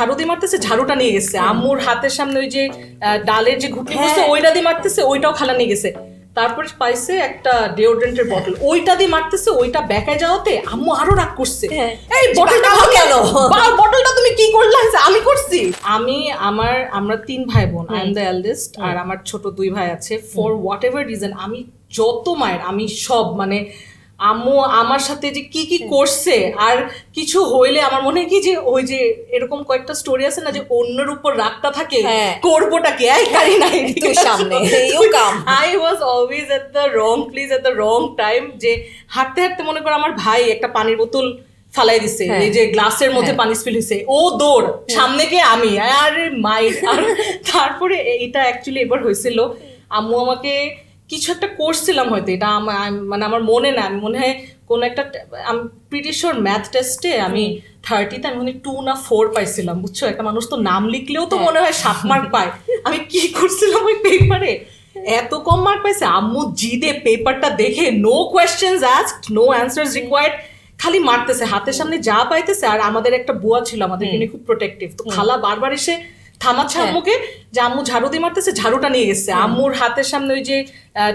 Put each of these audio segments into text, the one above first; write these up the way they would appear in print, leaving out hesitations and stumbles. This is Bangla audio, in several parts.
ঝাড়ু দিয়ে মারতেছে, ঝাড়ুটা নিয়ে গেছে। আম্মুর হাতের সামনে ওই যে ডালের যে ঘুটনি করছে ওইটা দিয়ে মারতেছে, ওইটাও খালা নিয়ে গেছে। তারপরে পাইছে একটা ডিওড্রেন্টের বটল, ওইটা দিয়ে মারতেছে, ওইটা বেঁকায় যাওয়াতে আম্মু আরো রাগ করছে, এই বটলটা কেন, বটলটা তুমি কি করলা? আমি করছি। আমরা 3 ভাই বোন, আই এম দ্য এল্ডেস্ট, আর আমার ছোট 2 ভাই আছে। ফর হোয়াট এভার রিজন আমি যত মায়ের আমি সব মানে আম্মু আমার সাথে যে কি কি করছে, আর কিছু হইলে আমার মনে হয় কি যে ওই যে এরকম কয়েকটা স্টোরি আছে না যে অন্যের উপর রাগটা থাকে, করবোটা কি এই কারি নাই সামনে। I was always at the wrong place at the wrong time. যে হাঁটতে হাঁটতে মনে করো আমার ভাই একটা পানির বোতল ফালাই দিছে, এই যে গ্লাসের মধ্যে পানি স্পিল হয়েছে, ও দৌড় সামনে গিয়ে আমি আরে মাই। আর তারপরে এটা অ্যাকচুয়ালি এবার হয়েছিল, আম্মু আমাকে কিছু একটা করছিলাম হয়তো, এটা মানে আমার মনে না, আমি মনে হয় কোনো একটা, আমি প্রিটি শিওর ম্যাথ টেস্টে আমি 30তে আমি মনে 2 না 4 পাইছিলাম, বুঝছো? একটা মানুষ তো নাম লিখলেও তো মনে হয় 7 মার্ক পায়, আমি কি করছিলাম ওই পেপারে এত কম মার্ক পাইছে। আম্মু জিদে পেপারটা দেখে no questions asked, no answers required, খালি মারতেছে হাতের সামনে যা পাইতেছে। আর আমাদের একটা বুয়া ছিল আমাদেরকে নিয়ে খুব প্রোটেক্টিভ, তো খালা বারবার এসে থামাচ্ছে আম্মুকে যে আম্মু ঝাড়ু দিয়ে মারতেছে, ঝাড়ুটা নিয়ে গেছে। আম্মুর হাতের সামনে ওই যে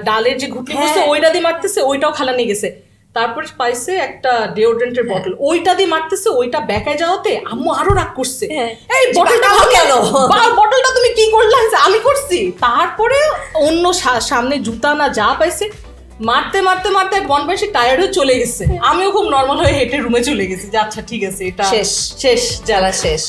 ডালের যে ঘুটনি করছে ওইটা দিয়ে মারতেছে, ওইটাও খালা নিয়ে গেছে। তারপরে পাইছে একটা ডিওড্রেন্টের বটল, ওইটা দিয়ে মারতেছে, ওইটা বেঁকায় যাওয়াতে আম্মু আরো রাগ করছে, এই বটলটা কেন, বটলটা তুমি কি করলা? আমি করছি। তারপরে অন্য সামনে জুতা না যা পাইছে মারতে মারতে মারতে এক ওয়ান পাইছে টায়ার্ড হয়ে চলে গেছে। আমিও খুব নর্মাল হয়ে হেঁটে রুমে চলে গেছি যে আচ্ছা ঠিক আছে, এটা শেষ শেষ জ্বালা শেষ।